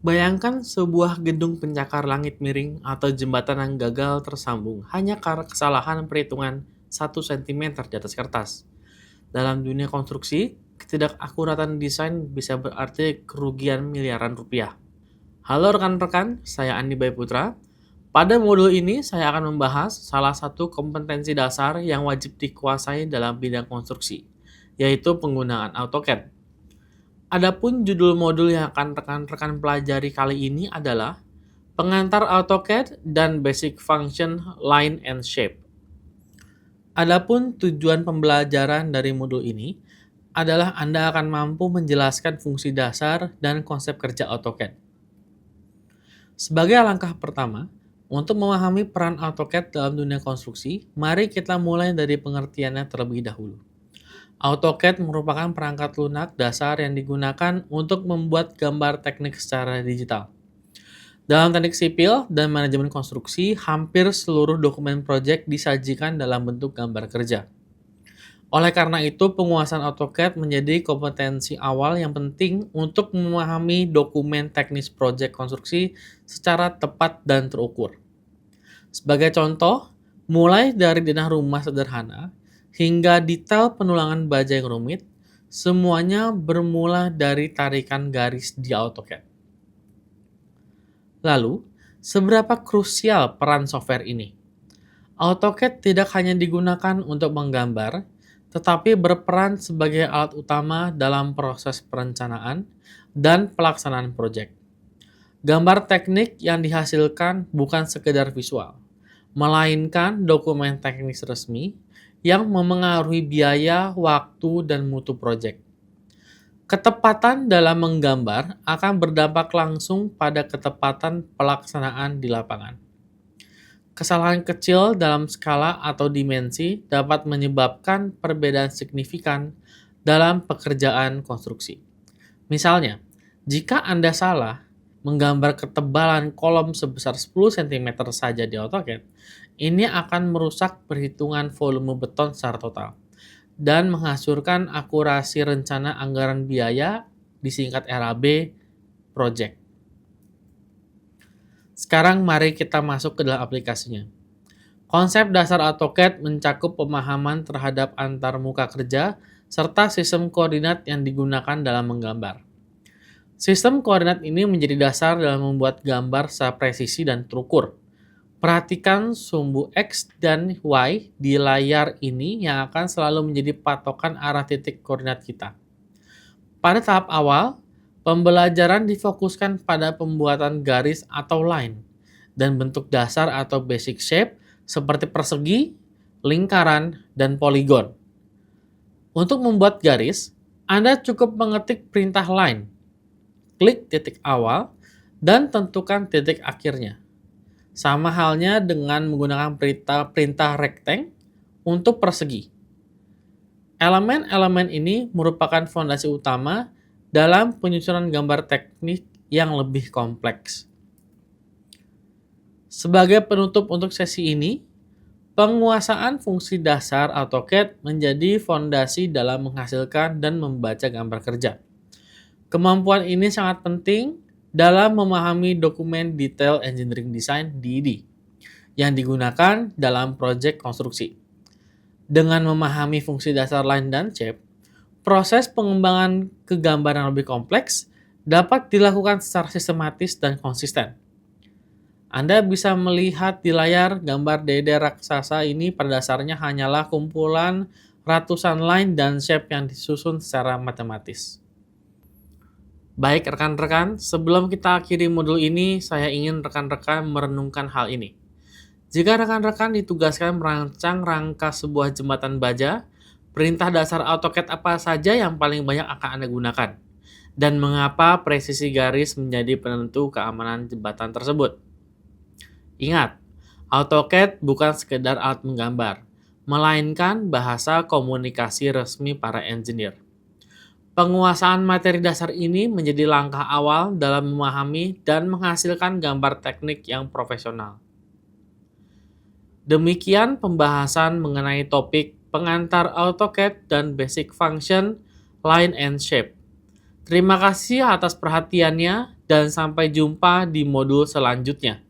Bayangkan sebuah gedung pencakar langit miring atau jembatan yang gagal tersambung hanya karena kesalahan perhitungan 1 cm di atas kertas. Dalam dunia konstruksi, ketidakakuratan desain bisa berarti kerugian miliaran rupiah. Halo rekan-rekan, saya Andi Bayi Putra. Pada modul ini, saya akan membahas salah satu kompetensi dasar yang wajib dikuasai dalam bidang konstruksi, yaitu penggunaan AutoCAD. Adapun judul modul yang akan rekan-rekan pelajari kali ini adalah Pengantar AutoCAD dan Basic Function Line and Shape. Adapun tujuan pembelajaran dari modul ini adalah Anda akan mampu menjelaskan fungsi dasar dan konsep kerja AutoCAD. Sebagai langkah pertama, untuk memahami peran AutoCAD dalam dunia konstruksi, mari kita mulai dari pengertiannya terlebih dahulu. AutoCAD merupakan perangkat lunak dasar yang digunakan untuk membuat gambar teknik secara digital. Dalam teknik sipil dan manajemen konstruksi, hampir seluruh dokumen proyek disajikan dalam bentuk gambar kerja. Oleh karena itu, penguasaan AutoCAD menjadi kompetensi awal yang penting untuk memahami dokumen teknis proyek konstruksi secara tepat dan terukur. Sebagai contoh, mulai dari denah rumah sederhana hingga detail penulangan baja yang rumit, semuanya bermula dari tarikan garis di AutoCAD. Lalu, seberapa krusial peran software ini? AutoCAD tidak hanya digunakan untuk menggambar, tetapi berperan sebagai alat utama dalam proses perencanaan dan pelaksanaan proyek. Gambar teknik yang dihasilkan bukan sekedar visual, melainkan dokumen teknis resmi yang memengaruhi biaya, waktu, dan mutu proyek. Ketepatan dalam menggambar akan berdampak langsung pada ketepatan pelaksanaan di lapangan. Kesalahan kecil dalam skala atau dimensi dapat menyebabkan perbedaan signifikan dalam pekerjaan konstruksi. Misalnya, jika Anda salah menggambar ketebalan kolom sebesar 10 cm saja di AutoCAD, ini akan merusak perhitungan volume beton secara total dan menghancurkan akurasi rencana anggaran biaya disingkat RAB project. Sekarang mari kita masuk ke dalam aplikasinya. Konsep dasar AutoCAD mencakup pemahaman terhadap antar muka kerja serta sistem koordinat yang digunakan dalam menggambar. Sistem koordinat ini menjadi dasar dalam membuat gambar secara presisi dan terukur. Perhatikan sumbu X dan Y di layar ini yang akan selalu menjadi patokan arah titik koordinat kita. Pada tahap awal, pembelajaran difokuskan pada pembuatan garis atau line dan bentuk dasar atau basic shape seperti persegi, lingkaran, dan poligon. Untuk membuat garis, Anda cukup mengetik perintah line, klik titik awal, dan tentukan titik akhirnya. Sama halnya dengan menggunakan perintah rectangle untuk persegi. Elemen-elemen ini merupakan fondasi utama dalam penyusunan gambar teknik yang lebih kompleks. Sebagai penutup untuk sesi ini, penguasaan fungsi dasar AutoCAD menjadi fondasi dalam menghasilkan dan membaca gambar kerja. Kemampuan ini sangat penting dalam memahami dokumen detail engineering design (DED) yang digunakan dalam proyek konstruksi. Dengan memahami fungsi dasar line dan shape, proses pengembangan ke gambar yang lebih kompleks dapat dilakukan secara sistematis dan konsisten. Anda bisa melihat di layar gambar dede raksasa ini pada dasarnya hanyalah kumpulan ratusan line dan shape yang disusun secara matematis. Baik rekan-rekan, sebelum kita akhiri modul ini, saya ingin rekan-rekan merenungkan hal ini. Jika rekan-rekan ditugaskan merancang rangka sebuah jembatan baja, perintah dasar AutoCAD apa saja yang paling banyak akan Anda gunakan? Dan mengapa presisi garis menjadi penentu keamanan jembatan tersebut? Ingat, AutoCAD bukan sekedar alat menggambar, melainkan bahasa komunikasi resmi para engineer. Penguasaan materi dasar ini menjadi langkah awal dalam memahami dan menghasilkan gambar teknik yang profesional. Demikian pembahasan mengenai topik pengantar AutoCAD dan Basic Function, Line and Shape. Terima kasih atas perhatiannya dan sampai jumpa di modul selanjutnya.